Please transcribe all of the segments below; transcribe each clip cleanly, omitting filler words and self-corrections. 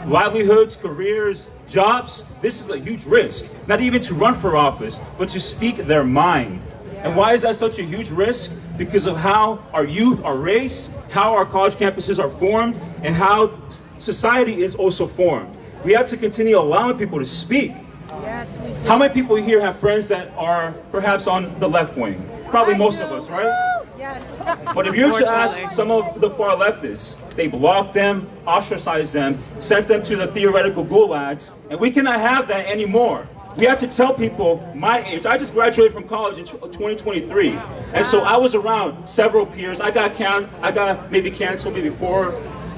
livelihoods, careers, jobs. This is a huge risk, not even to run for office, but to speak their mind. And why is that such a huge risk? Because of how our youth are raised, how our college campuses are formed, and how society is also formed. We have to continue allowing people to speak. Yes, we do. How many people here have friends that are perhaps on the left wing? Probably most of us, right? Yes. But if you're to ask some of the far leftists, they blocked them, ostracized them, sent them to the theoretical gulags, and we cannot have that anymore. We have to tell people my age. I just graduated from college in 2023, and so I was around several peers. I got maybe canceled maybe 4 or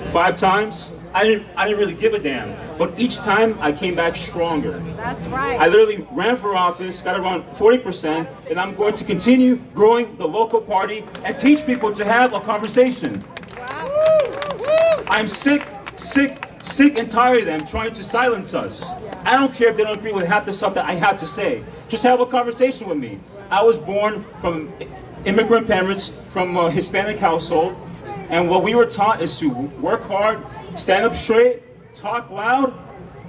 5 times. I didn't really give a damn, but each time I came back stronger. That's right. I literally ran for office, got around 40%, and I'm going to continue growing the local party and teach people to have a conversation. Wow. I'm sick and tired of them trying to silence us. I don't care if they don't agree with half the stuff that I have to say. Just have a conversation with me. I was born from immigrant parents from a Hispanic household, and what we were taught is to work hard, stand up straight, talk loud,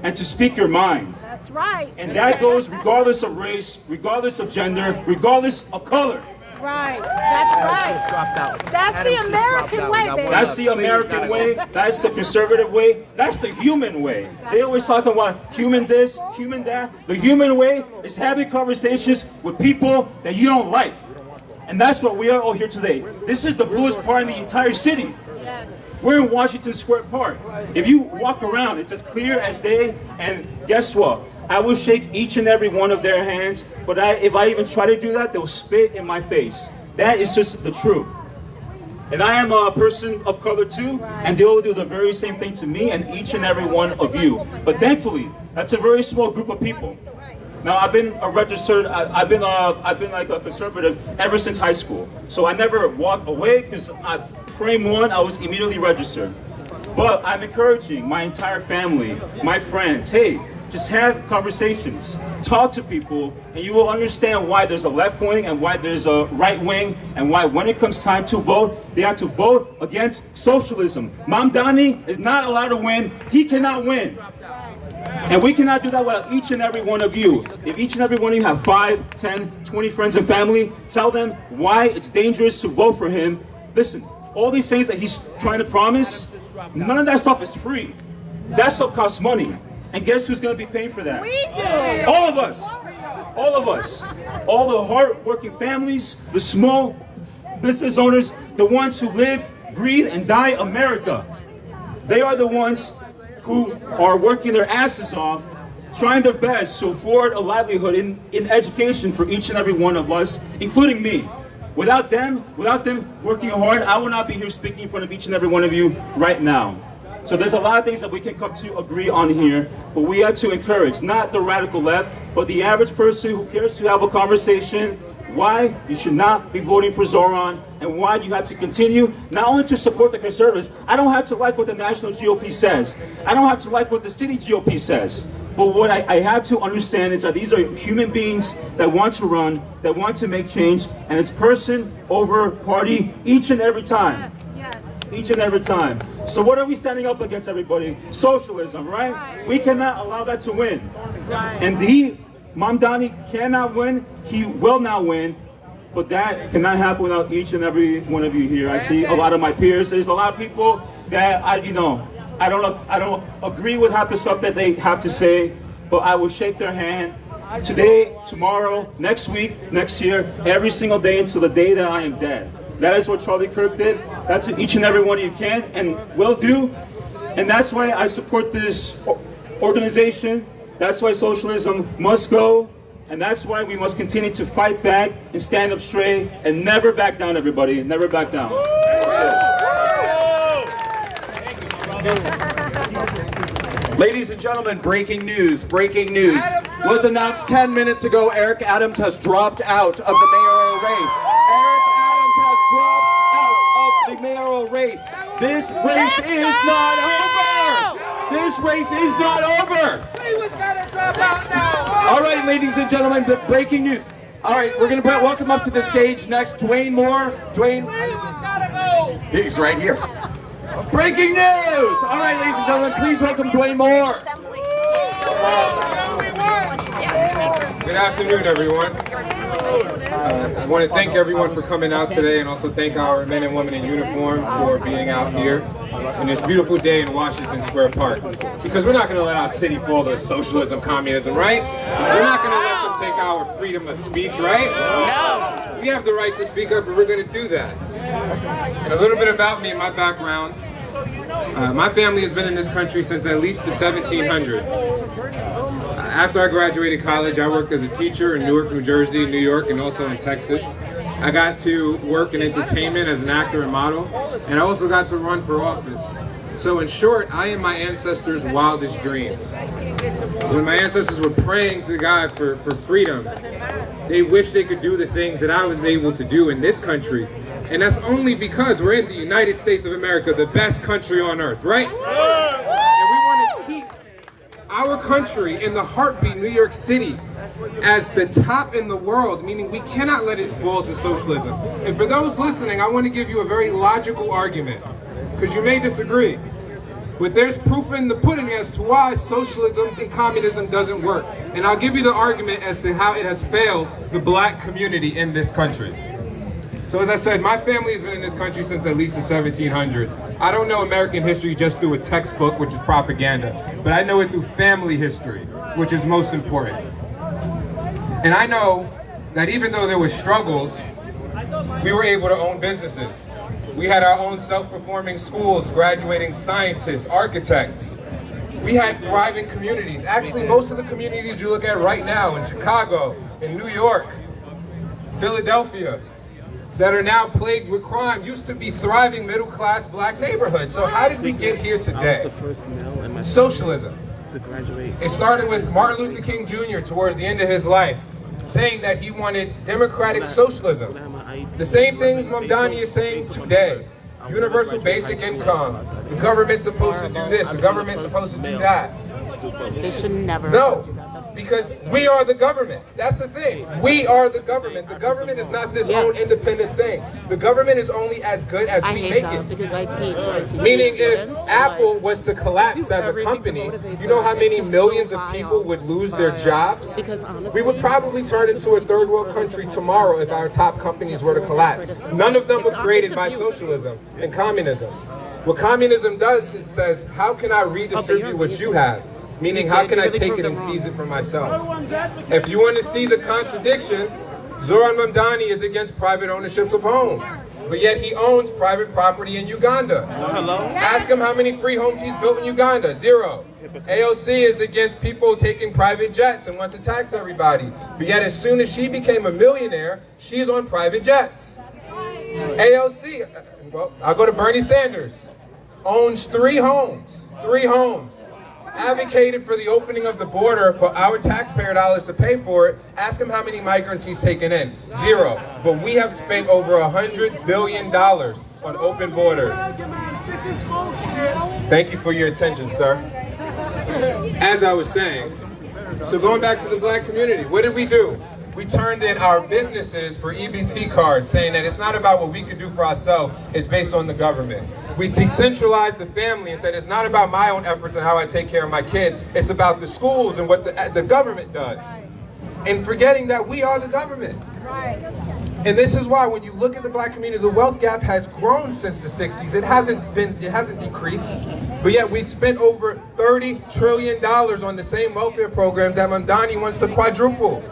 and to speak your mind. That's right. And that goes regardless of race, regardless of gender, regardless of color. Right. That's right. That's the American way, baby. That's the American way. That's the conservative way. That's the human way. They always talk about human this, human that. The human way is having conversations with people that you don't like. And that's what we are all here today. This is the bluest part in the entire city. Yes. We're in Washington Square Park. If you walk around, it's as clear as day, and guess what? I will shake each and every one of their hands, but if I even try to do that, they'll spit in my face. That is just the truth. And I am a person of color too, and they will do the very same thing to me and each and every one of you. But thankfully, that's a very small group of people. Now, I've been a registered, I've been like a conservative ever since high school. So I never walked away because frame one, I was immediately registered. But I'm encouraging my entire family, my friends, hey, just have conversations, talk to people, and you will understand why there's a left wing and why there's a right wing, and why when it comes time to vote, they have to vote against socialism. Mamdani is not allowed to win. He cannot win. And we cannot do that without each and every one of you. If each and every one of you have 5, 10, 20 friends and family, tell them why it's dangerous to vote for him. Listen, all these things that he's trying to promise, none of that stuff is free. That stuff costs money. And guess who's going to be paying for that? We do. All of us. All of us. All the hard-working families, the small business owners, the ones who live, breathe, and die America. They are the ones who are working their asses off, trying their best to afford a livelihood in education for each and every one of us, including me. Without them working hard, I will not be here speaking in front of each and every one of you right now. So there's a lot of things that we can come to agree on here, but we have to encourage, not the radical left, but the average person who cares to have a conversation, why you should not be voting for Zoran, and why you have to continue not only to support the conservatives. I don't have to like what the national GOP says. I don't have to like what the city GOP says. But what I have to understand is that these are human beings that want to run, that want to make change, and it's person over party each and every time. Yes, yes. Each and every time. So what are we standing up against, everybody? Socialism, right? We cannot allow that to win. And Mamdani cannot win, he will not win, but that cannot happen without each and every one of you here. I see a lot of my peers. There's a lot of people that I don't agree with half the stuff that they have to say, but I will shake their hand today, tomorrow, next week, next year, every single day until the day that I am dead. That is what Charlie Kirk did. That's what each and every one of you can and will do. And that's why I support this organization. That's why socialism must go. And that's why we must continue to fight back and stand up straight and never back down, everybody. Never back down. Ladies and gentlemen, breaking news, was announced 10 minutes ago. Eric Adams has dropped out of the mayoral race. Eric Adams has dropped out of the mayoral race. This race is not over. This race is not over. He was gonna drop out now. All right, ladies and gentlemen, the breaking news. All right, we're going to welcome up to the stage next Dwayne Moore. Dwayne. He was gotta go. He's right here. Breaking news! All right, ladies and gentlemen, please welcome Dwayne Moore. Good afternoon, everyone. I want to thank everyone for coming out today, and also thank our men and women in uniform for being out here on this beautiful day in Washington Square Park. Because we're not going to let our city fall to socialism, communism, right? We're not going to let them take our freedom of speech, right? No. We have the right to speak up, and we're going to do that. And a little bit about me and my background. My family has been in this country since at least the 1700s. After I graduated college, I worked as a teacher in Newark, New Jersey, New York, and also in Texas. I got to work in entertainment as an actor and model, and I also got to run for office. So in short, I am my ancestors' wildest dreams. When my ancestors were praying to God for freedom, they wished they could do the things that I was able to do in this country. And that's only because we're in the United States of America, the best country on earth, right? And we want to keep our country in the heartbeat, New York City, as the top in the world, meaning we cannot let it fall to socialism. And for those listening, I want to give you a very logical argument, because you may disagree. But there's proof in the pudding as to why socialism and communism doesn't work. And I'll give you the argument as to how it has failed the black community in this country. So as I said, my family has been in this country since at least the 1700s. I don't know American history just through a textbook, which is propaganda, but I know it through family history, which is most important. And I know that even though there were struggles, we were able to own businesses. We had our own self-performing schools, graduating scientists, architects. We had thriving communities. Actually, most of the communities you look at right now in Chicago, in New York, Philadelphia, that are now plagued with crime used to be thriving middle-class black neighborhoods. So how did we get here today? Socialism. It started with Martin Luther King Jr. towards the end of his life, saying that he wanted democratic socialism. The same things Mamdani is saying today. Universal basic income. The government's supposed to do this. The government's supposed to do that. They should never. No. Because we are the government. That's the thing. We are the government. The government is not this own independent thing. The government is only as good as we make it. Because I teach ICT Meaning if students, Apple was to collapse as a company, you know how many millions of people would lose their jobs? Because honestly, We would probably turn into a third world country tomorrow if our top companies were to collapse. None of them were created by socialism and communism. What communism does is says, how can I redistribute what you have? Meaning, how can I take it and seize it for myself? If you want to see the contradiction, Zoran Mamdani is against private ownerships of homes, but yet he owns private property in Uganda. Ask him how many free homes he's built in Uganda. 0. AOC is against people taking private jets and wants to tax everybody, but yet as soon as she became a millionaire, she's on private jets. AOC, well, I'll go to Bernie Sanders, owns 3 homes. 3 homes. Advocated for the opening of the border for our taxpayer dollars to pay for it. Ask him how many migrants he's taken in. 0. But we have spent over $100 billion on open borders. Thank you for your attention, sir. As I was saying, so going back to the black community, what did we do? We turned in our businesses for EBT cards, saying that it's not about what we could do for ourselves, it's based on the government. We decentralized the family and said it's not about my own efforts and how I take care of my kid, it's about the schools and what the government does. And forgetting that we are the government. And this is why when you look at the black community, the wealth gap has grown since the 60s. It hasn't decreased. But yet we spent over $30 trillion on the same welfare programs that Mamdani wants to quadruple.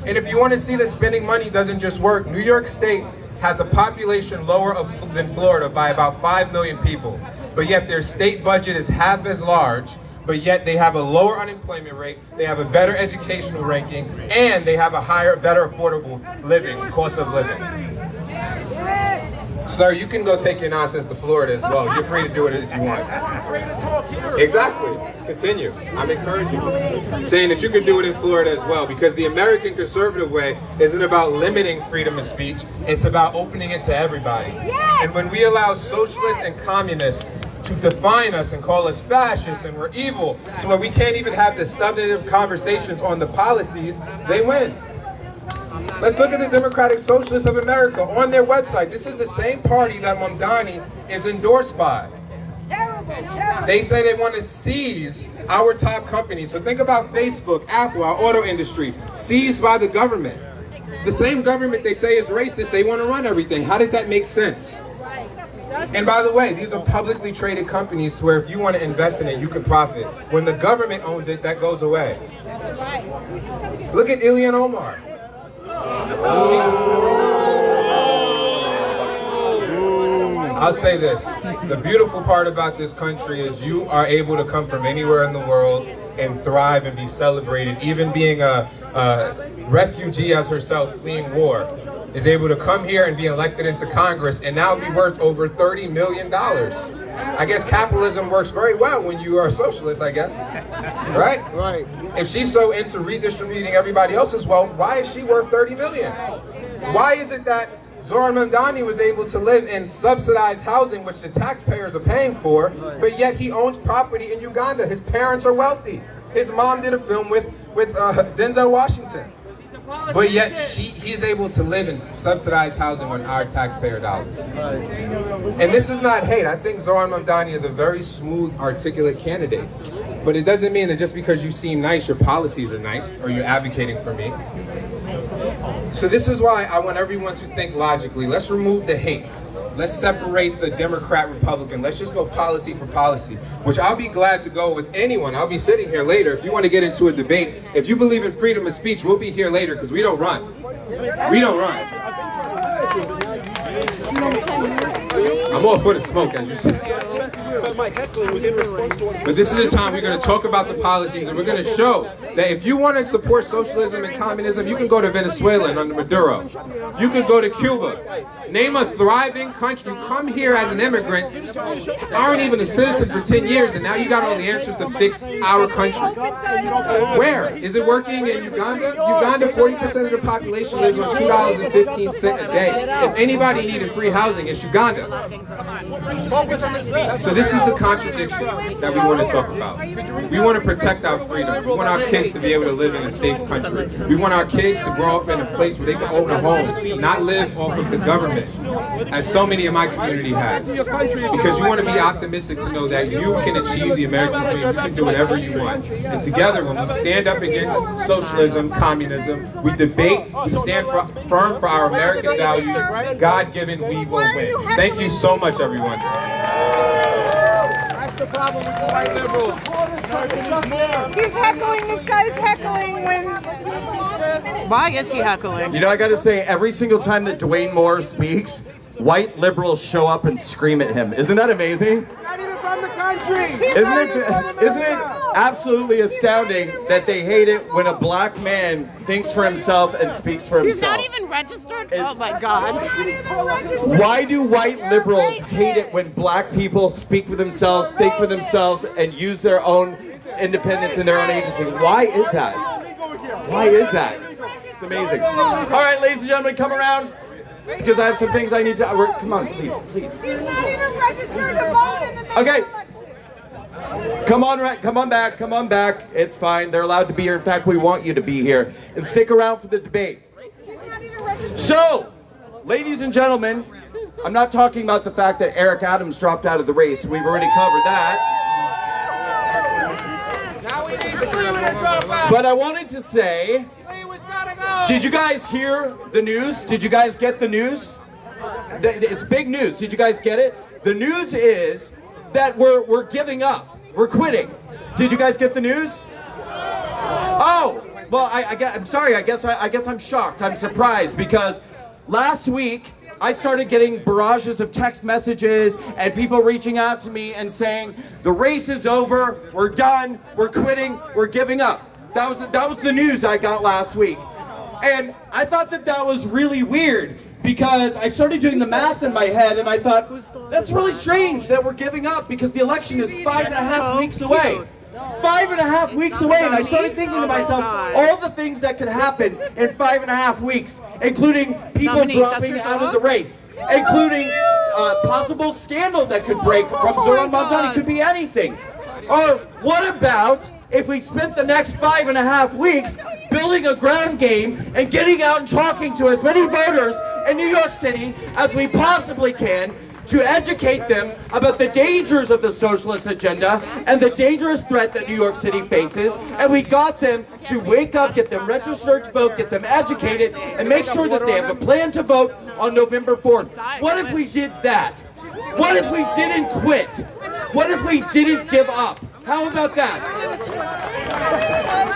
And if you want to see that spending money doesn't just work, New York State has a population lower than Florida by about 5 million people. But yet their state budget is half as large, but yet they have a lower unemployment rate, they have a better educational ranking, and they have a higher, better affordable living, cost of living. Sir, you can go take your nonsense to Florida as well. You're free to do it if you want. Exactly. Continue. I'm encouraging you. Saying that you can do it in Florida as well, because the American conservative way isn't about limiting freedom of speech, it's about opening it to everybody. And when we allow socialists and communists to define us and call us fascists and we're evil, so where we can't even have the substantive conversations on the policies, they win. Let's look at the Democratic Socialists of America on their website. This is the same party that Mamdani is endorsed by. They say they want to seize our top companies. So think about Facebook, Apple, our auto industry, seized by the government. The same government they say is racist, they want to run everything. How does that make sense? And by the way, these are publicly traded companies to where if you want to invest in it, you can profit. When the government owns it, that goes away. Look at Ilhan Omar. I'll say this, the beautiful part about this country is you are able to come from anywhere in the world and thrive and be celebrated. Even being a refugee as herself fleeing war, is able to come here and be elected into Congress and now be worth over $30 million. I guess capitalism works very well when you are a socialist, I guess, right? Right. If she's so into redistributing everybody else's wealth, why is she worth $30 million? Why is it that Zoran Mamdani was able to live in subsidized housing, which the taxpayers are paying for, but yet he owns property in Uganda? His parents are wealthy. His mom did a film with Denzel Washington. But yet he's able to live in subsidized housing on our taxpayer dollars. And this is not hate. I think Zoran Mamdani is a very smooth, articulate candidate. But it doesn't mean that just because you seem nice, your policies are nice, or you're advocating for me. So this is why I want everyone to think logically. Let's remove the hate. Let's separate the Democrat-Republican. Let's just go policy for policy, which I'll be glad to go with anyone. I'll be sitting here later. If you want to get into a debate, if you believe in freedom of speech, we'll be here later because we don't run. We don't run. I'm all for the smoke, as you said. But this is the time we're going to talk about the policies, and we're going to show that if you want to support socialism and communism, you can go to Venezuela and under Maduro. You can go to Cuba. Name a thriving country. You come here as an immigrant, aren't even a citizen for 10 years, and now you got all the answers to fix our country. Where? Is it working in Uganda? Uganda, 40% of the population lives on $2.15 a day. If anybody needed free housing, it's Uganda. So this is the contradiction that we want to talk about. We want to protect our freedom. We want our kids to be able to live in a safe country. We want our kids to grow up in a place where they can own a home, not live off of the government, as so many in my community have. Because you want to be optimistic to know that you can achieve the American dream. You can do whatever you want. And together, when we stand up against socialism, communism, we debate, we stand firm for our American values, God-given, we will win. Thank you so much, everyone. That's the problem with the white liberals. He's heckling. This guy's heckling when... Why is he heckling? You know, I gotta say, every single time that Dwayne Moore speaks, white liberals show up and scream at him. Isn't that amazing? Not even from the country. Isn't it absolutely astounding that they hate it when a black man thinks for himself and speaks for He's himself? not even registered? Oh my God. Why do white liberals hate it when black people speak for themselves, think for themselves, and use their own independence and their own agency? Why is that? Why is that? It's amazing. All right, ladies and gentlemen, come around, because I have some things I need to... Come on, please. He's not even registered to vote in the Okay. Come on back. It's fine. They're allowed to be here. In fact, we want you to be here. And stick around for the debate. So, ladies and gentlemen, I'm not talking about the fact that Eric Adams dropped out of the race. We've already covered that. But I wanted to say, did you guys hear the news? Did you guys get the news? It's big news. Did you guys get it? The news is that we're giving up. We're quitting. Did you guys get the news? Oh, well, I'm sorry. I guess I'm shocked. I'm surprised because last week I started getting barrages of text messages and people reaching out to me and saying the race is over. We're done. We're quitting. We're giving up. That was the news I got last week, and I thought that was really weird. Because I started doing the math in my head and I thought, that's really strange that we're giving up because the election is 5.5 weeks away. 5.5 weeks away, and I started thinking to myself, all the things that could happen in 5.5 weeks, including people dropping out of the race, including possible scandal that could break from Zoran Mamdani, could be anything. Or what about if we spent the next 5.5 weeks building a ground game and getting out and talking to as many voters in New York City as we possibly can, to educate them about the dangers of the socialist agenda and the dangerous threat that New York City faces. And we got them to wake up, get them registered to vote, get them educated, and make sure that they have a plan to vote on November 4th. What if we did that? What if we didn't quit? What if we didn't give up? How about that?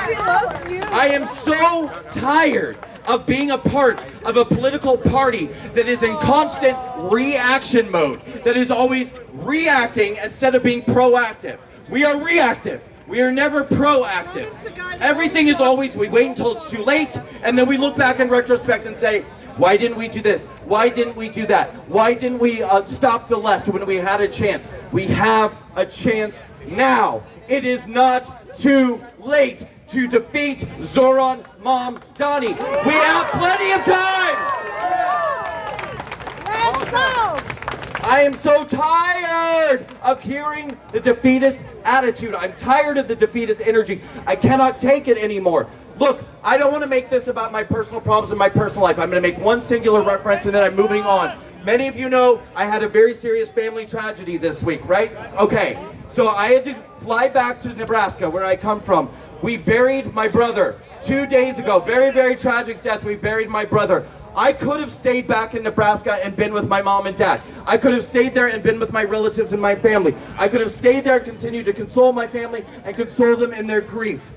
She loves you. I am so tired of being a part of a political party that is in constant reaction mode, that is always reacting instead of being proactive. We are reactive. We are never proactive. Everything is always, we wait until it's too late, and then we look back in retrospect and say, why didn't we do this? Why didn't we do that? Why didn't we stop the left when we had a chance? We have a chance now. It is not too late to defeat Zoran Mamdani. We have plenty of time. Let's go. I am so tired of hearing the defeatist attitude. I'm tired of the defeatist energy. I cannot take it anymore. Look, I don't want to make this about my personal problems in my personal life. I'm going to make one singular reference and then I'm moving on. Many of you know I had a very serious family tragedy this week, right? Okay, so I had to fly back to Nebraska, where I come from. We buried my brother 2 days ago. Very, very tragic death. We buried my brother. I could have stayed back in Nebraska and been with my mom and dad. I could have stayed there and been with my relatives and my family. I could have stayed there and continued to console my family and console them in their grief.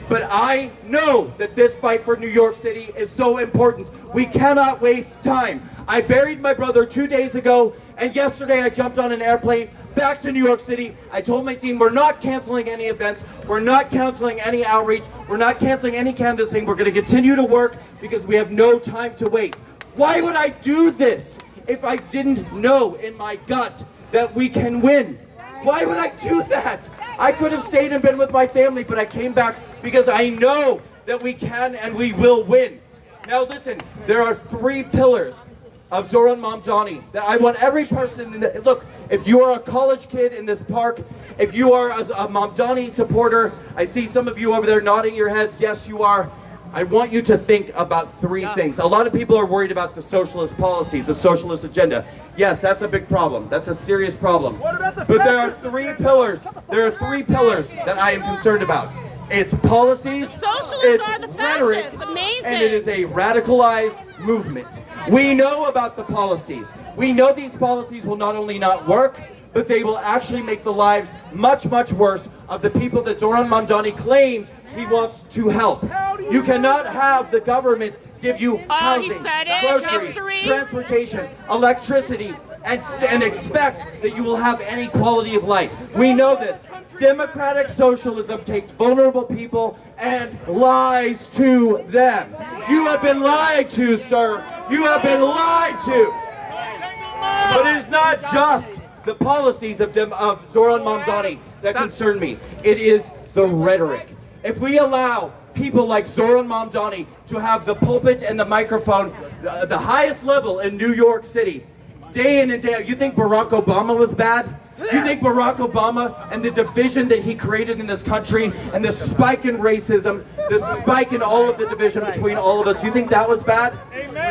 But I know that this fight for New York City is so important. We cannot waste time. I buried my brother 2 days ago, and yesterday I jumped on an airplane back to New York City. I told my team we're not canceling any events, we're not canceling any outreach, we're not canceling any canvassing. We're going to continue to work because we have no time to waste. Why would I do this if I didn't know in my gut that we can win? Why would I do that? I could have stayed and been with my family, but I came back because I know that we can and we will win. Now listen, there are 3 pillars of Zoran Mamdani that I want every person in the, look, if you are a college kid in this park, if you are a Mamdani supporter, I see some of you over there nodding your heads, yes you are. I want you to think about 3 things. A lot of people are worried about the socialist policies, the socialist agenda. Yes, that's a big problem. That's a serious problem. But there are 3 pillars. There are 3 pillars that I am concerned about. It's policies, Socialists it's are the rhetoric, fascists. Amazing. and it is a radicalized movement. We know about the policies. We know these policies will not only not work, but they will actually make the lives much, much worse of the people that Zoran Mamdani claims he wants to help. You cannot have the government give you housing, he said it. groceries, History. transportation, electricity, and expect that you will have any quality of life. We know this. Democratic socialism takes vulnerable people and lies to them. You have been lied to, sir. You have been lied to. But it is not just the policies of Zoran Mamdani that concern me. It is the rhetoric. If we allow people like Zoran Mamdani to have the pulpit and the microphone, the highest level in New York City, day in and day out, you think Barack Obama was bad? You think Barack Obama and the division that he created in this country and the spike in racism, the spike in all of the division between all of us, you think that was bad?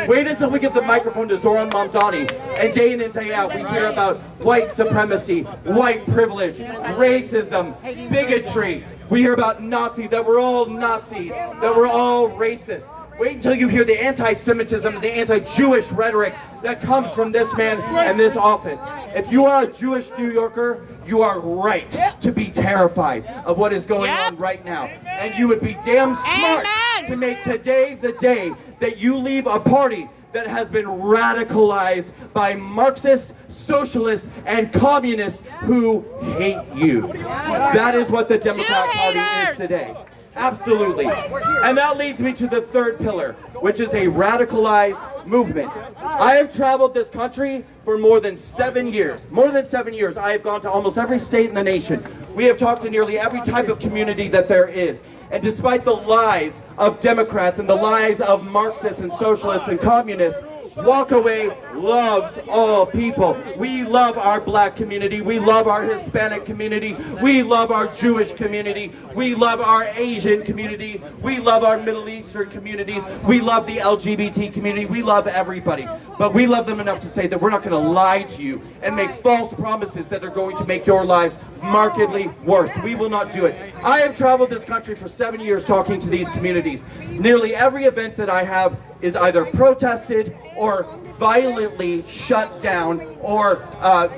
Wait until we give the microphone to Zoran Mamdani and day in and day out we hear about white supremacy, white privilege, racism, bigotry. We hear about Nazis, that we're all Nazis, that we're all racist. Wait until you hear the anti-Semitism, the anti-Jewish rhetoric that comes from this man and this office. If you are a Jewish New Yorker, you are right to be terrified of what is going on right now. And you would be damn smart to make today the day that you leave a party that has been radicalized by Marxists, socialists, and communists who hate you. That is what the Democrat Party is today. Absolutely. And that leads me to the 3rd pillar, which is a radicalized movement. I have traveled this country for more than 7 years. More than 7 years. I have gone to almost every state in the nation. We have talked to nearly every type of community that there is. And despite the lies of Democrats and the lies of Marxists and socialists and communists, Walkaway loves all people. We love our black community. We love our Hispanic community. We love our Jewish community. We love our Asian community. We love our Middle Eastern communities. We love the LGBT community. We love everybody. But we love them enough to say that we're not going to lie to you and make false promises that are going to make your lives markedly worse. We will not do it. I have traveled this country for 7 years talking to these communities. Nearly every event that I have is either protested or violently shut down, or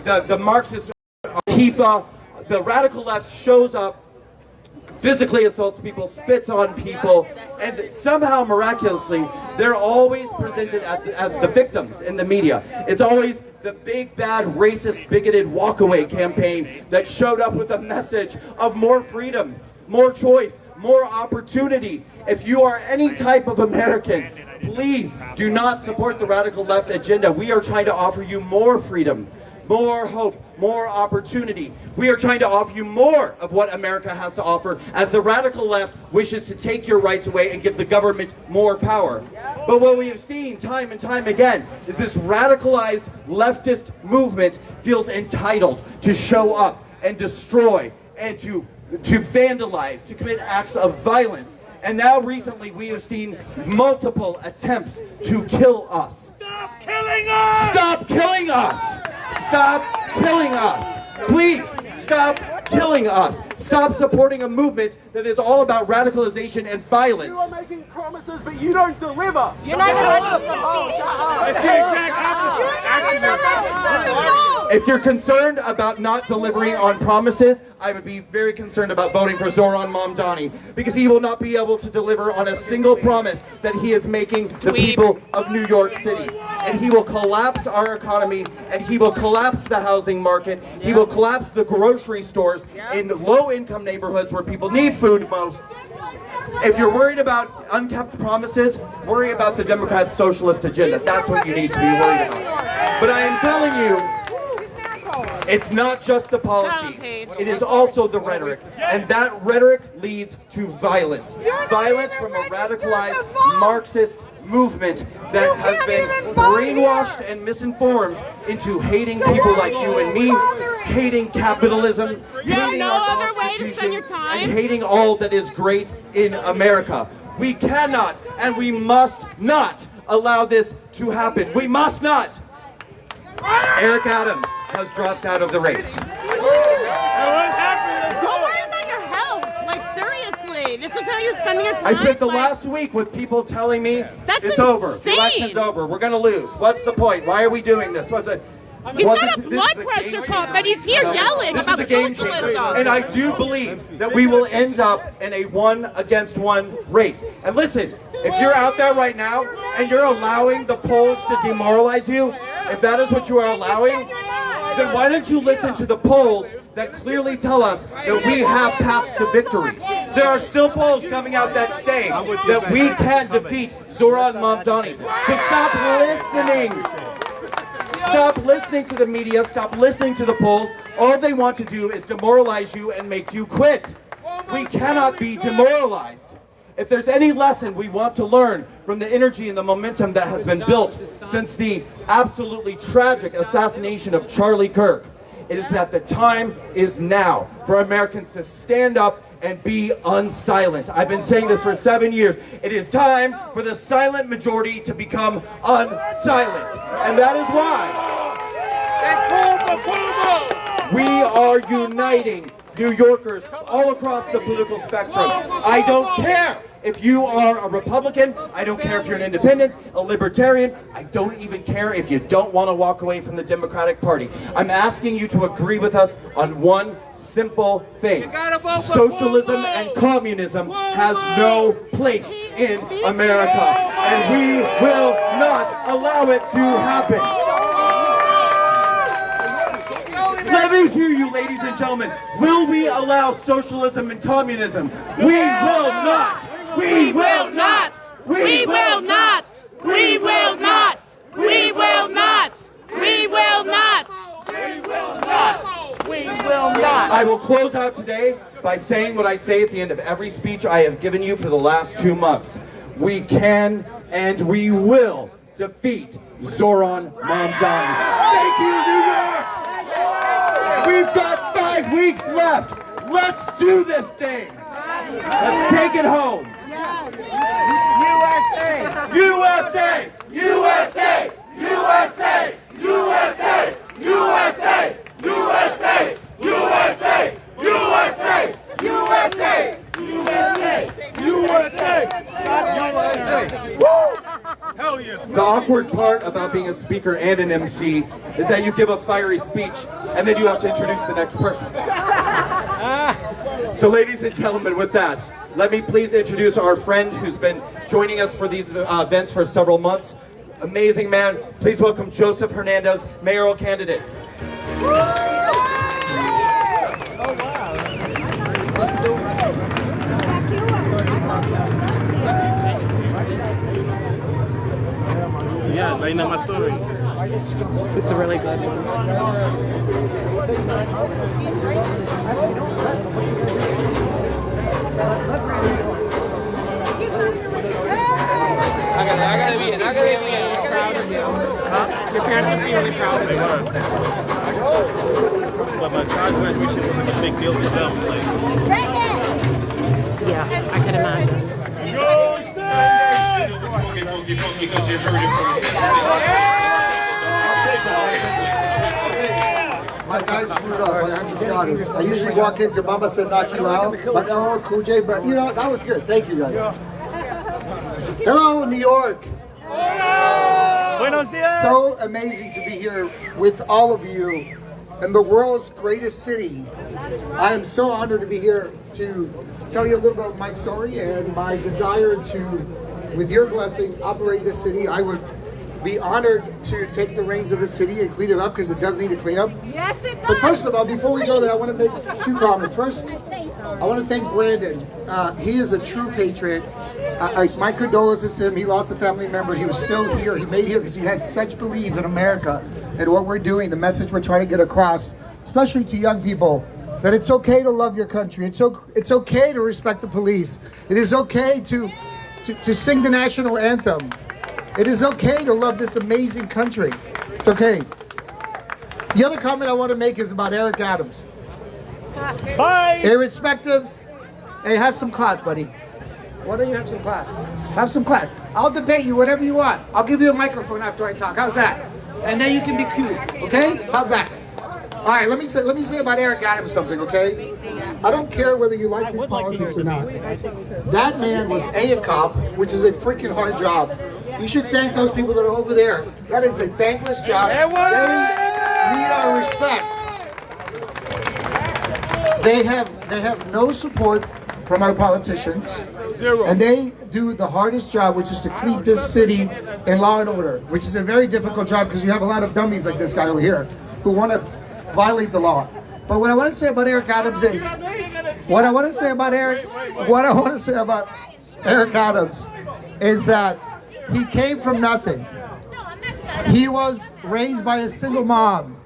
the Marxist Antifa, the radical left shows up, physically assaults people, spits on people, and somehow miraculously they're always presented as the victims in the media. It's always the big bad racist bigoted walkaway campaign that showed up with a message of more freedom, more choice, more opportunity. If you are any type of American, please do not support the radical left agenda. We are trying to offer you more freedom, more hope, more opportunity. We are trying to offer you more of what America has to offer, as the radical left wishes to take your rights away and give the government more power. But what we have seen time and time again is this radicalized leftist movement feels entitled to show up and destroy and to vandalize, to commit acts of violence. And now recently we have seen multiple attempts to kill us. Stop killing us! Stop killing us! Stop killing us! Please, stop killing us! Stop supporting a movement that is all about radicalization and violence. You are making promises, but you don't deliver. You're not even ready for the vote. It's the exact opposite. If you're concerned about not delivering on promises, I would be very concerned about voting for Zoran Mamdani, because he will not be able to deliver on a single promise that he is making the people of New York City. And he will collapse our economy, and he will collapse the housing market, he will collapse the grocery stores in low-income neighborhoods where people need food most. If you're worried about unkept promises, worry about the Democrats' socialist agenda. That's what you need to be worried about. But I am telling you, it's not just the policies, it is also the rhetoric, and that rhetoric leads to violence. Violence from a radicalized Marxist movement that has been brainwashed and misinformed into hating people like you and me, hating capitalism, hating our Constitution, and hating all that is great in America. We cannot and we must not allow this to happen. We must not! Eric Adams has dropped out of the race. Don't worry about your health. Like, seriously. This is how you're spending your time. I spent the like, last week with people telling me That's it's over. The insane. election's over. We're going to lose. What's the point? Why are we doing this? What's it? He's got a blood pressure cuff, and he's here yelling This about is a game changer. socialism. And I do believe that we will end up in a 1-against-1 race. And listen, if you're out there right now and you're allowing the polls to demoralize you, if that is what you are allowing, then why don't you listen to the polls that clearly tell us that we have paths to victory? There are still polls coming out that say that we can defeat Zoran Mamdani. So stop listening. Stop listening to the media, stop listening to the polls. All they want to do is demoralize you and make you quit. We cannot be demoralized. If there's any lesson we want to learn from the energy and the momentum that has been built since the absolutely tragic assassination of Charlie Kirk, it is that the time is now for Americans to stand up and be unsilent. I've been saying this for 7 years. It is time for the silent majority to become unsilent. And that is why we are uniting New Yorkers all across the political spectrum. I don't care if you are a Republican, I don't care if you're an independent, a libertarian, I don't even care if you don't want to walk away from the Democratic Party. I'm asking you to agree with us on one simple thing. Socialism and communism has no place in America, and we will not allow it to happen. Let me hear you, ladies and gentlemen. Will we allow socialism and communism? We will not. We will not. We will not. We will not. We will not. We will not. We will not. We will not. I will close out today by saying what I say at the end of every speech I have given you for the last 2 months. We can and we will defeat Zoran Mamdani. Thank you, New York! We've got 5 weeks left. Let's do this thing. Let's take it home. USA! USA! USA! USA! USA! USA! USA! USA! USA! USA! Woo! Hell yeah! The awkward part about being a speaker and an MC is that you give a fiery speech and then you have to introduce the next person. So ladies and gentlemen, with that, let me please introduce our friend who's been joining us for these events for several months. Amazing man. Please welcome Joseph Hernandez, mayoral candidate. Yeah, right now my story. It's a really good one. I gotta be proud of you. Huh? Your parents must be really proud of you. But my college graduation wasn't a big deal for them. Like, Yeah, I can imagine. Because you heard it My guys screwed up, I have to be honest. I usually walk into Mama Said Knock You Out, but LL Cool J, but you know, that was good. Thank you guys. Hello, New York. Buenos dias! So amazing to be here with all of you in the world's greatest city. I am so honored to be here to tell you a little about my story and my desire to, with your blessing, operate this city. I would be honored to take the reins of the city and clean it up because it does need to clean up. Yes, it does. But first of all, before we go there, I want to make 2 comments. First, I want to thank Brandon. He is a true patriot. My condolences to him. He lost a family member. He was still here. He made it here because he has such belief in America and what we're doing, the message we're trying to get across, especially to young people, that it's okay to love your country. It's okay to respect the police. It is okay to sing the national anthem. It is okay to love this amazing country. It's okay. The other comment I want to make is about Eric Adams. Bye! Irrespective, hey, have some class, buddy. Why don't you have some class? Have some class. I'll debate you whatever you want. I'll give you a microphone after I talk. How's that? And then you can be cute, okay? How's that? All right, let me say about Eric Adams something, okay? I don't care whether you like his politics or not. That man was a cop, which is a freaking hard job. You should thank those people that are over there. That is a thankless job. They need our respect. They have no support from our politicians. Zero. And they do the hardest job, which is to keep this city in law and order, which is a very difficult job because you have a lot of dummies like this guy over here who want to violate the law. But what I want to say about Eric Adams is, what I want to say about Eric Adams is that he came from nothing. He was raised by a single mom.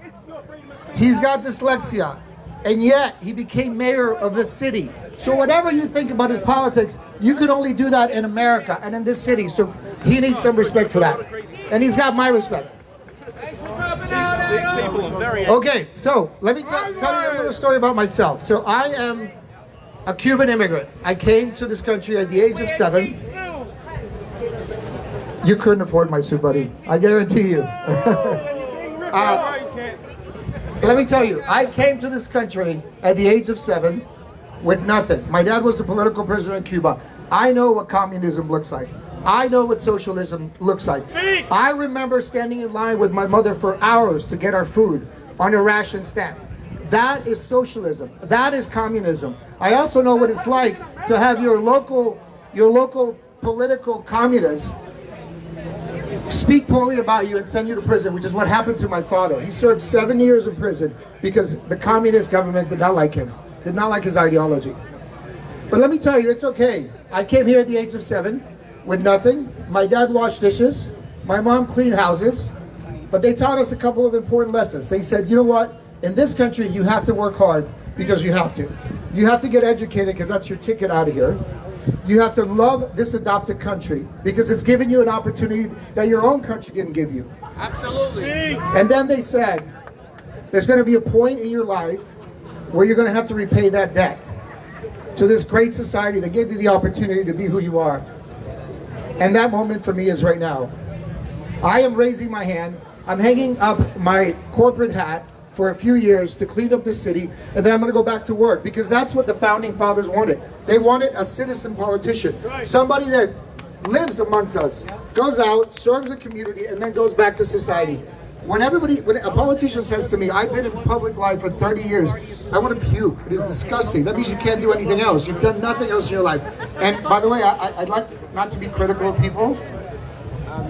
He's got dyslexia, and yet he became mayor of this city. So whatever you think about his politics, you could only do that in America and in this city. So he needs some respect for that. And he's got my respect. Okay, so let me tell you a little story about myself. So I am a Cuban immigrant. I came to this country at the age of 7. You couldn't afford my suit, buddy. I guarantee you. Let me tell you, I came to this country at the age of 7 with nothing. My dad was a political prisoner in Cuba. I know what communism looks like. I know what socialism looks like. I remember standing in line with my mother for hours to get our food on a ration stamp. That is socialism. That is communism. I also know what it's like to have your local political communists speak poorly about you and send you to prison, which is what happened to my father. He served 7 years in prison because the communist government did not like him, did not like his ideology. But let me tell you, it's okay. I came here at the age of 7 with nothing. My dad washed dishes. My mom cleaned houses. But they taught us a couple of important lessons. They said, you know what? In this country, you have to work hard because you have to. You have to get educated because that's your ticket out of here. You have to love this adopted country because it's giving you an opportunity that your own country didn't give you. Absolutely. And then they said, there's going to be a point in your life where you're going to have to repay that debt to this great society that gave you the opportunity to be who you are. And that moment for me is right now. I am raising my hand. I'm hanging up my corporate hat for a few years to clean up the city, and then I'm going to go back to work, because that's what the founding fathers wanted. They wanted a citizen politician, somebody that lives amongst us, goes out, serves the community, and then goes back to society. When a politician says to me, I've been in public life for 30 years, I want to puke. It is disgusting. That means you can't do anything else. You've done nothing else in your life. And by the way, I'd like not to be critical of people,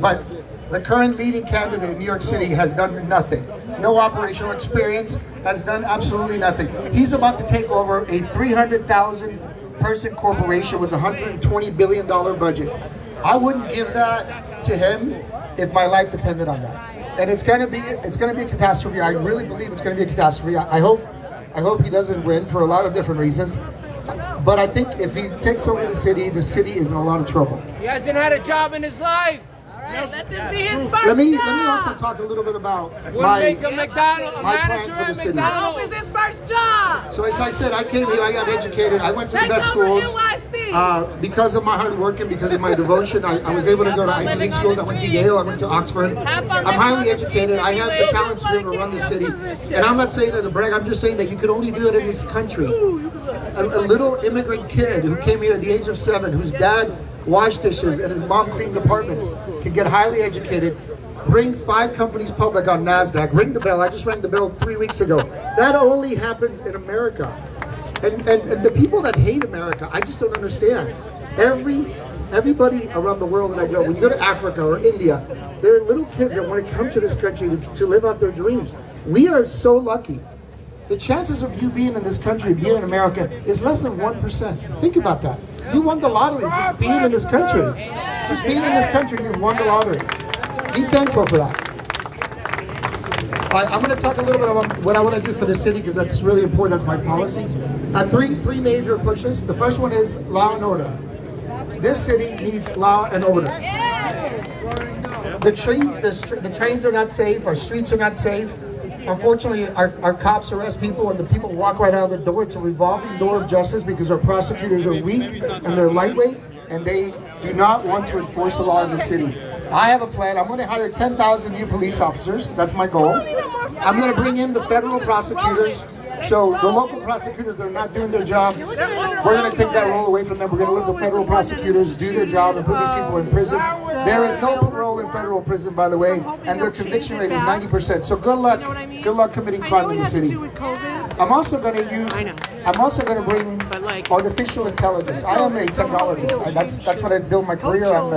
but the current leading candidate in New York City has done nothing. No operational experience, has done absolutely nothing. He's about to take over a 300,000 person corporation with a $120 billion budget. I wouldn't give that to him if my life depended on that. And it's gonna be a catastrophe. I really believe it's gonna be a catastrophe. I hope he doesn't win for a lot of different reasons. But I think if he takes over the city is in a lot of trouble. He hasn't had a job in his life. Let this be his first Let me job. also talk a little bit about Wouldn't make a McDonald's, a my plan manager for the at city. I hope McDonald's. it's his first job. So as I said, I came here, I got educated, I went to the Take best over schools. NYC. Because of my hard work and because of my devotion, I was able to go to Ivy League schools. I went to Yale, I went to Oxford. I'm highly educated, I have the talents to be able to run the city. And I'm not saying that to brag, I'm just saying that you could only do it in this country. A little immigrant kid who came here at the age of 7, whose dad washed dishes and his mom cleaned apartments, can get highly educated, bring 5 companies public on NASDAQ, ring the bell. I just rang the bell 3 weeks ago. That only happens in America. And the people that hate America, I just don't understand. Everybody around the world that I know, when you go to Africa or India, there are little kids that want to come to this country to live out their dreams. We are so lucky. The chances of you being in this country, being in America, is less than 1%. Think about that. You won the lottery just being in this country. Just being in this country, you won the lottery. Be thankful for that. I'm going to talk a little bit about what I want to do for the city, because that's really important. That's my policy. Three major pushes. The first one is law and order. This city needs law and order. The trains are not safe. Our streets are not safe. Unfortunately, our cops arrest people and the people walk right out of the door. It's a revolving door of justice because our prosecutors are weak and they're lightweight and they do not want to enforce the law in the city. I have a plan. I'm going to hire 10,000 new police officers. That's my goal. I'm going to bring in the federal prosecutors. So the local prosecutors that are not doing their job, we're going to take that role away from them. We're going to let the federal prosecutors do their job and put these people in prison. There is no parole in federal prison, by the way, and their conviction rate is 90%. So good luck committing crime in the city. I'm also going to bring artificial intelligence. I am a technologist. That's what I built my career. I'm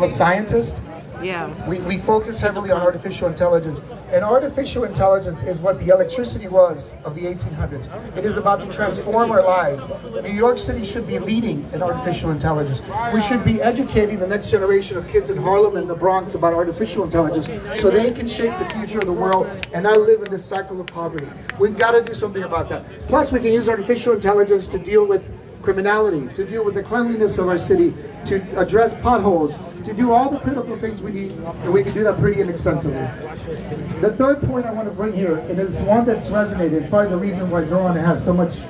a scientist. Yeah. We focus heavily on artificial intelligence. And artificial intelligence is what the electricity was of the 1800s. It is about to transform our lives. New York City should be leading in artificial intelligence. We should be educating the next generation of kids in Harlem and the Bronx about artificial intelligence so they can shape the future of the world and not live in this cycle of poverty. We've got to do something about that. Plus, we can use artificial intelligence to deal with criminality, to deal with the cleanliness of our city, to address potholes, to do all the critical things we need, and we can do that pretty inexpensively. The third point I want to bring here, and it's one that's resonated, it's probably the reason why Zoran has so much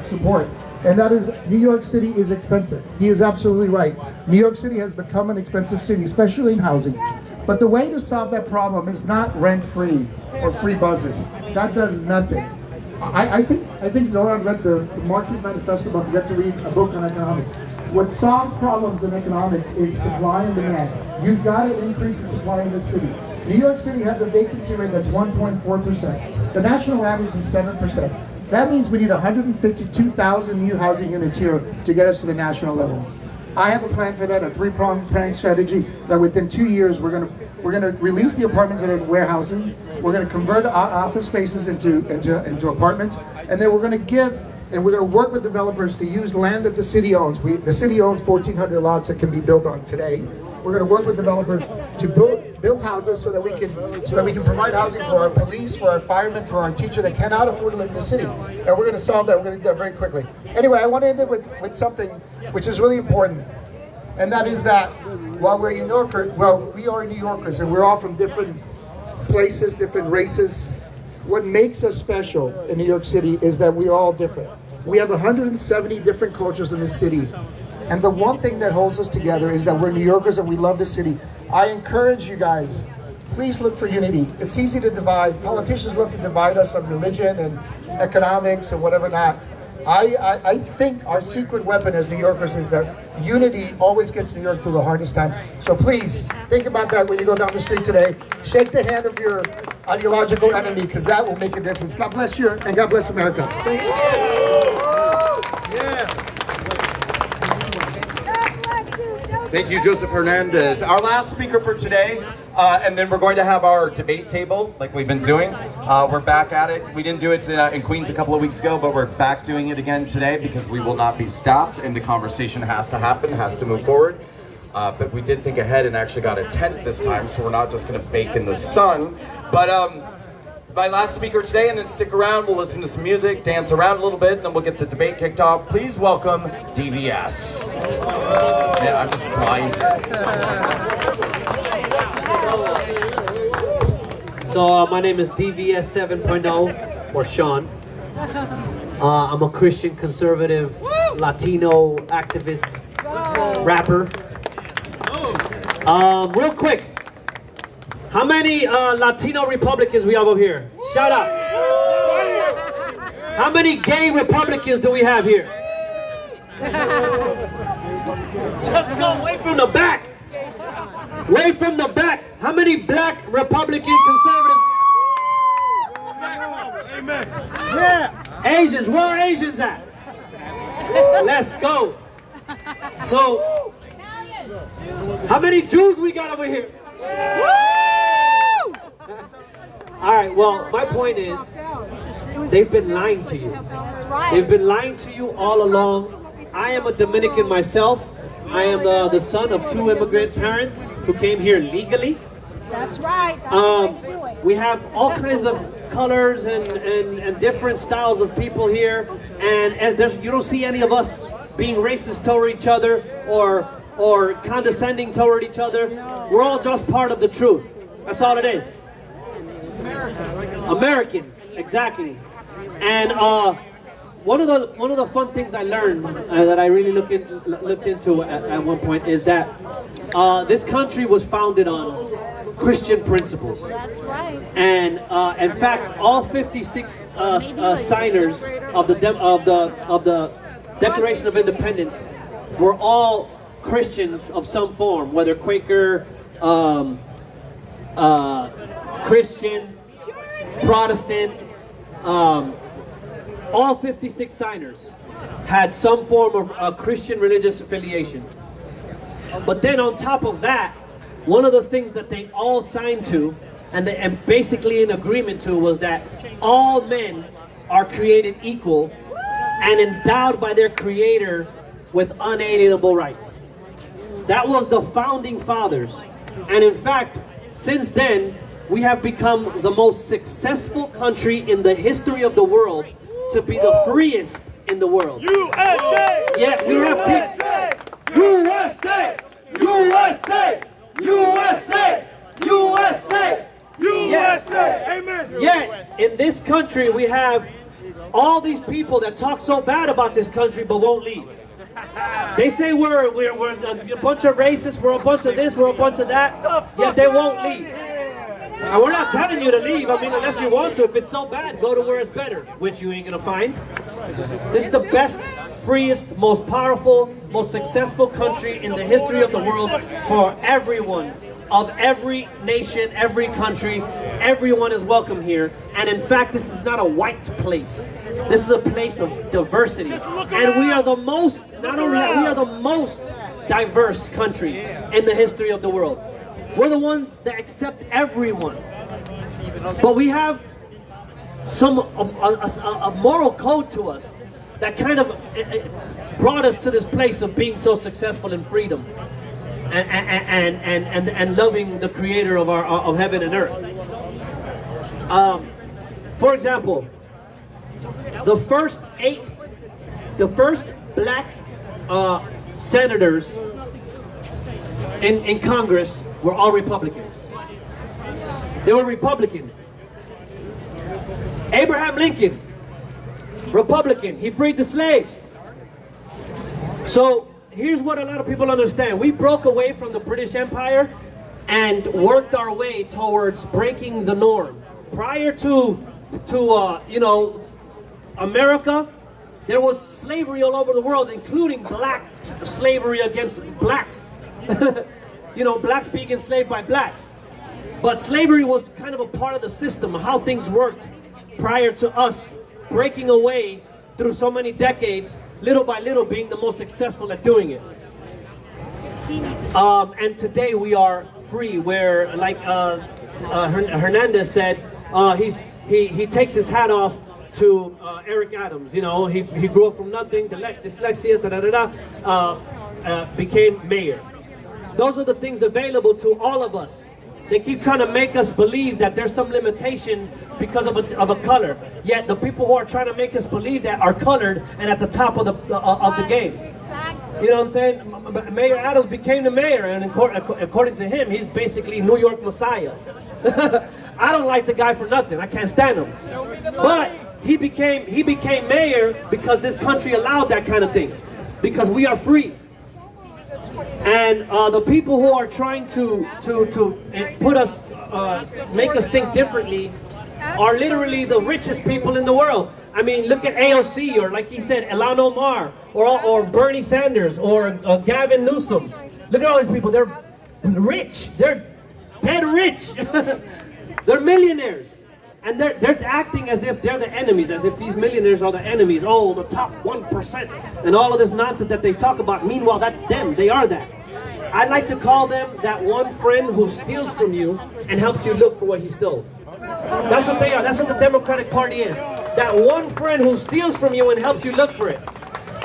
support, and that is New York City is expensive. He is absolutely right. New York City has become an expensive city, especially in housing. But the way to solve that problem is not rent-free or free buses. That does nothing. I think Zoran read the Marxist Manifesto, but forget to read a book on economics. What solves problems in economics is supply and demand. You've got to increase the supply in the city. New York City has a vacancy rate that's 1.4%. The national average is 7%. That means we need 152,000 new housing units here to get us to the national level. I have a plan for that, a 3-pronged planning strategy that within 2 years we're gonna release the apartments that are in warehousing. We're gonna convert office spaces into apartments, and then we're gonna work with developers to use land that the city owns. The city owns 1,400 lots that can be built on today. We're gonna work with developers to build houses so that we can provide housing for our police, for our firemen, for our teacher that cannot afford to live in the city. And we're going to solve that. We're going to do that very quickly. Anyway, I want to end it with something which is really important, and that is that while we're New Yorkers, we are New Yorkers, and we're all from different places, different races. What makes us special in New York City is that we're all different. We have 170 different cultures in the city. And the one thing that holds us together is that we're New Yorkers and we love the city. I encourage you guys, please look for unity. It's easy to divide. Politicians love to divide us on religion and economics and whatever not. I think our secret weapon as New Yorkers is that unity always gets New York through the hardest time. So please, think about that when you go down the street today. Shake the hand of your ideological enemy, because that will make a difference. God bless you, and God bless America. Thank you. Thank you, Joseph Hernandez. Our last speaker for today, and then we're going to have our debate table like we've been doing. We're back at it. We didn't do it in Queens a couple of weeks ago, but we're back doing it again today because we will not be stopped and the conversation has to happen, has to move forward. But we did think ahead and actually got a tent this time, so we're not just going to bake in the sun. But my last speaker today, and then stick around, we'll listen to some music, dance around a little bit, and then we'll get the debate kicked off. Please welcome DVS. Yeah, I'm just blind. So my name is DVS 7.0, or Sean. I'm a Christian conservative, Latino activist, rapper. Real quick, how many Latino Republicans we have over here? Shout out. How many gay Republicans do we have here? Let's go way from the back. Way from the back. How many black Republican conservatives? Amen. Yeah. Asians, where are Asians at? Let's go. So, how many Jews we got over here? All right, well, my point is, they've been lying to you. They've been lying to you all along. I am a Dominican myself. I am the son of 2 immigrant parents who came here legally. That's right. We have all kinds of colors and different styles of people here, and you don't see any of us being racist toward each other or condescending toward each other. We're all just part of the truth. That's all it is. Americans, exactly. And one of the fun things I learned that I really looked into at one point is that this country was founded on Christian principles. That's right. And in fact, all 56 signers of the Declaration of Independence were all Christians of some form, whether Quaker, Christian, Protestant. All 56 signers had some form of Christian religious affiliation. But then on top of that, one of the things that they all signed to and basically in agreement to was that all men are created equal and endowed by their Creator with unalienable rights. That was the founding fathers. And in fact, since then, we have become the most successful country in the history of the world to be the freest in the world. USA! Yeah, we have people. USA! USA! USA! USA! USA! Amen! Yet, in this country, we have all these people that talk so bad about this country but won't leave. They say we're a bunch of racists, we're a bunch of this, we're a bunch of that, yet they won't leave. And we're not telling you to leave, I mean, unless you want to. If it's so bad, go to where it's better, which you ain't gonna find. This is the best, freest, most powerful, most successful country in the history of the world for everyone, of every nation, every country. Everyone is welcome here. And in fact, this is not a white place. This is a place of diversity. And we are the most, not only that, we are the most diverse country in the history of the world. We're the ones that accept everyone. But we have a moral code to us that kind of brought us to this place of being so successful in freedom. and loving the creator of heaven and earth. For example, the first black senators in Congress were all Republican. They were Republican. Abraham Lincoln, Republican. He freed the slaves. So here's what a lot of people understand. We broke away from the British Empire and worked our way towards breaking the norm. Prior to you know, America, there was slavery all over the world, including black slavery against blacks. You know, blacks being enslaved by blacks. But slavery was kind of a part of the system, how things worked prior to us breaking away through so many decades, little by little being the most successful at doing it. And today we are free, where, like Hernandez said, he takes his hat off to Eric Adams. You know, he grew up from nothing, dyslexia, became mayor. Those are the things available to all of us. They keep trying to make us believe that there's some limitation because of a color. Yet the people who are trying to make us believe that are colored and at the top of the game. You know what I'm saying? Mayor Adams became the mayor, and according to him, he's basically New York Messiah. I don't like the guy for nothing. I can't stand him. But he became mayor because this country allowed that kind of thing. Because we are free. And the people who are trying to put us, make us think differently, are literally the richest people in the world. I mean, look at AOC, or like he said, Ilhan Omar, or Bernie Sanders, or Gavin Newsom. Look at all these people. They're rich. They're dead rich. They're millionaires. And they're acting as if they're the enemies, as if these millionaires are the enemies. Oh, the top 1%, and all of this nonsense that they talk about. Meanwhile, that's them. They are that. I like to call them that one friend who steals from you and helps you look for what he stole. That's what they are. That's what the Democratic Party is. That one friend who steals from you and helps you look for it.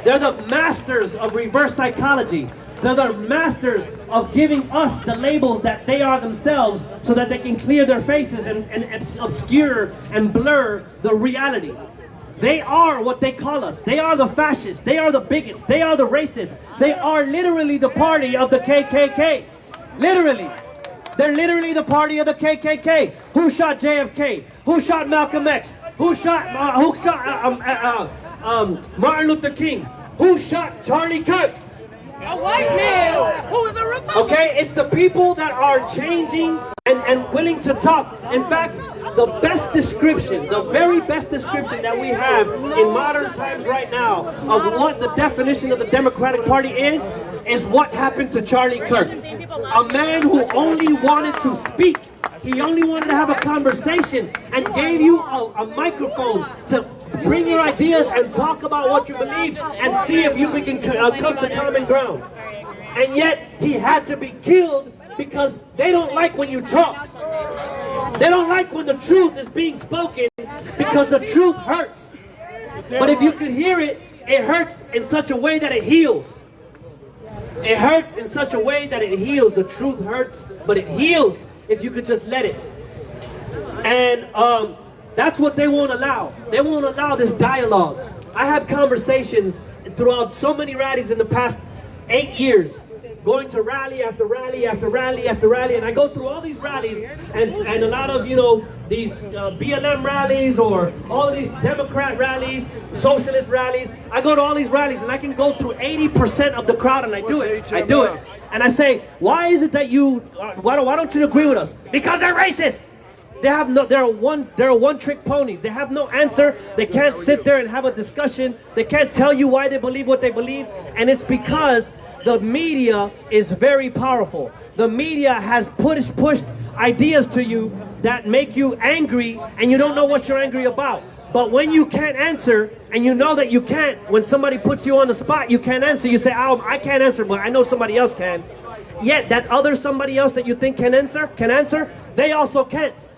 They're the masters of reverse psychology. They're the masters of giving us the labels that they are themselves, so that they can clear their faces and obscure and blur the reality. They are what they call us. They are the fascists. They are the bigots. They are the racists. They are literally the party of the KKK. Literally. They're literally the party of the KKK. Who shot JFK? Who shot Malcolm X? Who shot Martin Luther King? Who shot Charlie Kirk? A white man who is a Republican. Okay, it's the people that are changing and willing to talk. In fact, the best description, the very best description that we have in modern times right now of what the definition of the Democratic Party is what happened to Charlie Kirk. A man who only wanted to speak. He only wanted to have a conversation and gave you a microphone to bring your ideas and talk about what you believe and see if you can come to common ground. And yet he had to be killed because they don't like when you talk. They don't like when the truth is being spoken, because the truth hurts. But if you could hear it, it hurts in such a way that it heals. It hurts in such a way that it heals. The truth hurts, but it heals if you could just let it. And that's what they won't allow. They won't allow this dialogue. I have conversations throughout so many rallies in the past 8 years, going to rally after rally after rally after rally, and I go through all these rallies and a lot of, you know, these BLM rallies, or all of these Democrat rallies, socialist rallies. I go to all these rallies and I can go through 80% of the crowd, and I do it. And I say, why is it that you, why don't you agree with us? Because they're racist. They're one-trick ponies. They have no answer. They can't sit there and have a discussion. They can't tell you why they believe what they believe. And it's because the media is very powerful. The media has pushed ideas to you that make you angry, and you don't know what you're angry about. But when you can't answer, and you know that you can't, when somebody puts you on the spot, you can't answer. You say, oh, I can't answer, but I know somebody else can. Yet that other somebody else that you think can answer, they also can't.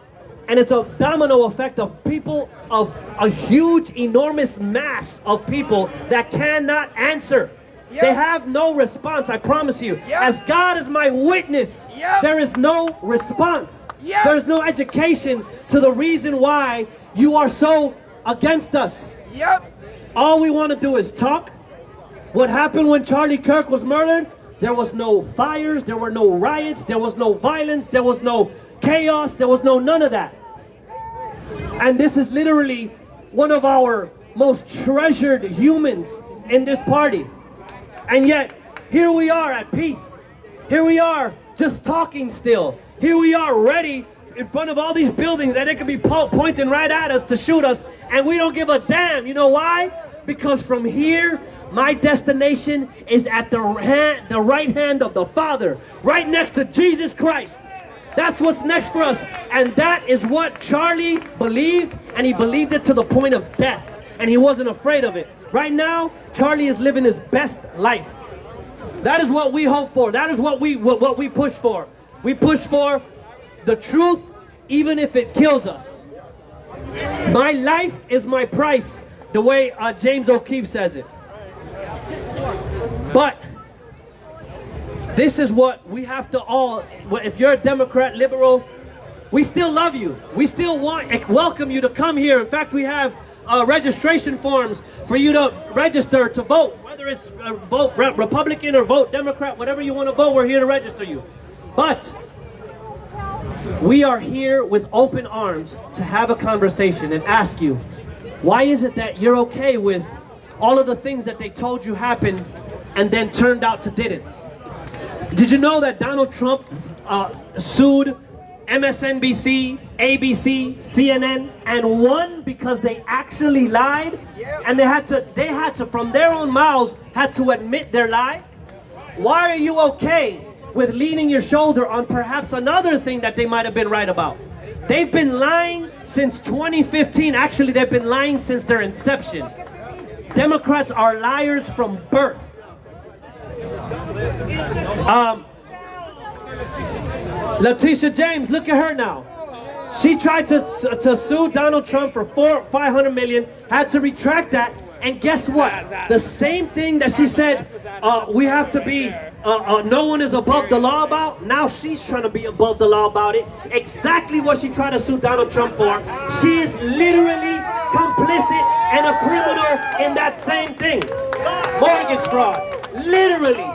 And it's a domino effect of people, of a huge, enormous mass of people that cannot answer. They have no response, I promise you. As God is my witness, there is no response. There is no education to the reason why you are so against us. All we want to do is talk. What happened when Charlie Kirk was murdered? There was no fires, there were no riots, there was no violence, there was no chaos, there was no none of that. And this is literally one of our most treasured humans in this party. And yet, here we are at peace. Here we are just talking still. Here we are ready in front of all these buildings that they could be pointing right at us to shoot us, and we don't give a damn. You know why? Because from here, my destination is at the right hand of the Father, right next to Jesus Christ. That's what's next for us. And that is what Charlie believed, and he believed it to the point of death. And he wasn't afraid of it. Right now, Charlie is living his best life. That is what we hope for. That is what we push for. We push for the truth, even if it kills us. My life is my price, the way James O'Keefe says it. But this is what we have to all, if you're a Democrat, liberal, we still love you. We still welcome you to come here. In fact, we have registration forms for you to register to vote. Whether it's vote Republican or vote Democrat, whatever you want to vote, we're here to register you. But we are here with open arms to have a conversation and ask you, why is it that you're okay with all of the things that they told you happened and then turned out to didn't? Did you know that Donald Trump sued MSNBC, ABC, CNN, and won because they actually lied? And they had to, from their own mouths, had to admit their lie? Why are you okay with leaning your shoulder on perhaps another thing that they might have been right about? They've been lying since 2015. Actually, they've been lying since their inception. Democrats are liars from birth. Letitia James, look at her now. She tried to sue Donald Trump for $500 million, had to retract that, and guess what? The same thing that she said we have to be, no one is above the law about, now she's trying to be above the law about it. Exactly what she tried to sue Donald Trump for. She is literally complicit and a criminal in that same thing. Mortgage fraud, literally.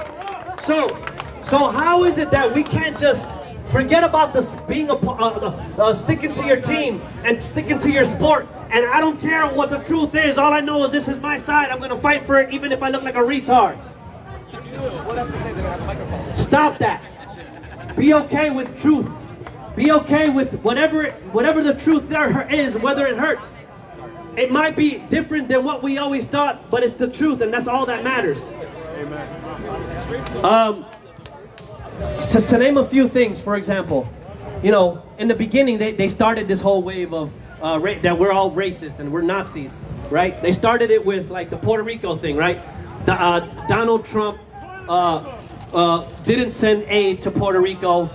So how is it that we can't just forget about this being sticking to your team and sticking to your sport? And I don't care what the truth is. All I know is this is my side. I'm going to fight for it even if I look like a retard. Stop that. Be okay with truth. Be okay with whatever the truth there is, whether it hurts. It might be different than what we always thought, but it's the truth, and that's all that matters. To name a few things, for example, you know, in the beginning they started this whole wave of that we're all racist and we're Nazis, right? They started it with like the Puerto Rico thing, right? Donald Trump didn't send aid to Puerto Rico,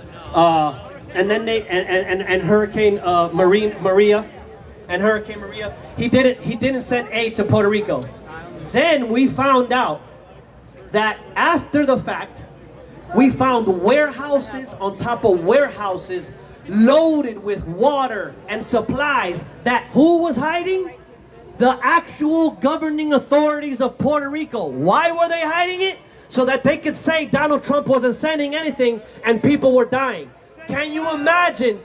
and then and Hurricane Maria, he didn't send aid to Puerto Rico. Then we found out that after the fact, we found warehouses on top of warehouses loaded with water and supplies that who was hiding? The actual governing authorities of Puerto Rico. Why were they hiding it? So that they could say Donald Trump wasn't sending anything and people were dying. Can you imagine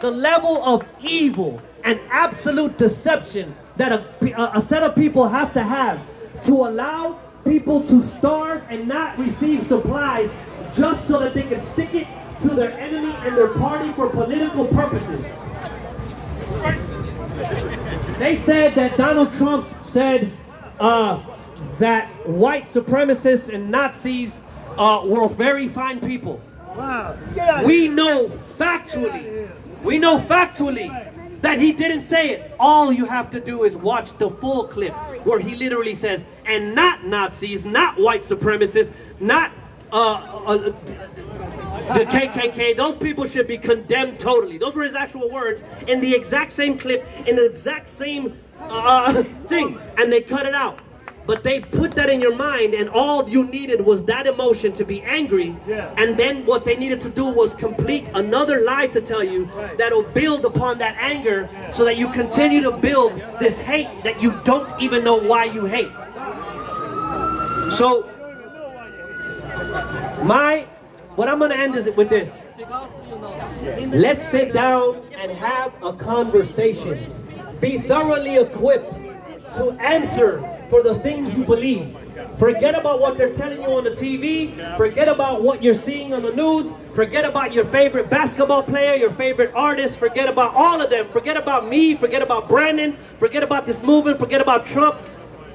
the level of evil and absolute deception that a set of people have to allow people to starve and not receive supplies just so that they can stick it to their enemy and their party for political purposes? They said that Donald Trump said that white supremacists and Nazis were very fine people. Wow. We know factually that he didn't say it. All you have to do is watch the full clip where he literally says, and not Nazis, not white supremacists, not the KKK, those people should be condemned totally. Those were his actual words in the exact same clip, in the exact same thing, and they cut it out. but they put that in your mind, and all you needed was that emotion to be angry. And then what they needed to do was complete another lie to tell you that'll build upon that anger, so that you continue to build this hate that you don't even know why you hate. So, what I'm gonna end is with this. Let's sit down and have a conversation. Be thoroughly equipped to answer for the things you believe. Forget about what they're telling you on the TV. Forget about what you're seeing on the news. Forget about your favorite basketball player, your favorite artist. Forget about all of them. Forget about me. Forget about Brandon. Forget about this movement. Forget about Trump.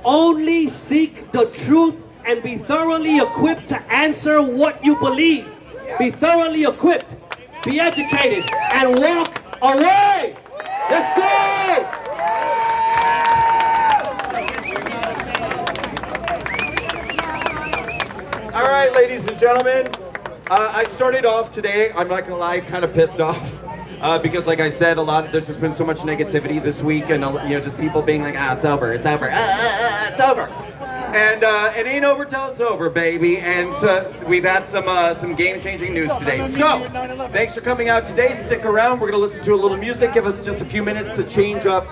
Only seek the truth and be thoroughly equipped to answer what you believe. Be thoroughly equipped. Be educated and walk away. Let's go! All right, ladies and gentlemen, I started off today, I'm not gonna lie, kind of pissed off. Because like I said, there's just been so much negativity this week, and just people being like, it's over, it's over, it's over. And it ain't over till it's over, baby. And so we've had some game-changing news today. So, thanks for coming out today. Stick around. We're gonna listen to a little music. Give us just a few minutes to change up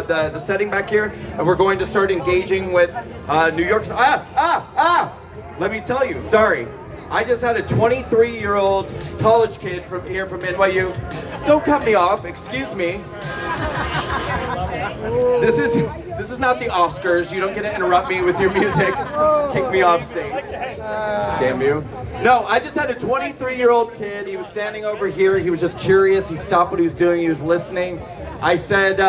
the setting back here, and we're going to start engaging with New York. Let me tell you, sorry. I just had a 23-year-old college kid from NYU. Don't cut me off, excuse me. This is not the Oscars. You don't get to interrupt me with your music. Kick me off stage. Damn you. No, I just had a 23-year-old kid. He was standing over here. He was just curious. He stopped what he was doing. He was listening. I said,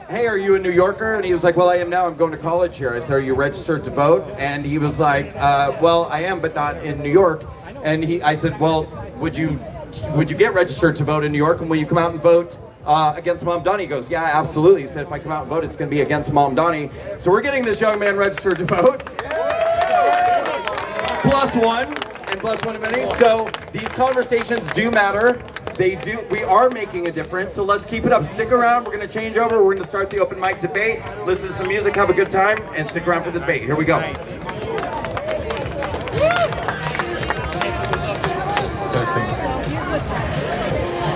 hey, are you a New Yorker? And he was like, well, I am now. I'm going to college here. I said, are you registered to vote? And he was like, well, I am, but not in New York. And I said, well, would you get registered to vote in New York? And will you come out and vote against Mom Donnie? He goes, yeah, absolutely. He said, if I come out and vote, it's going to be against Mom Donnie. So we're getting this young man registered to vote. +1 and +1 many. So these conversations do matter. We are making a difference, so let's keep it up. Stick around, we're gonna change over, we're gonna start the open mic debate, listen to some music, have a good time, and stick around for the debate. Here we go.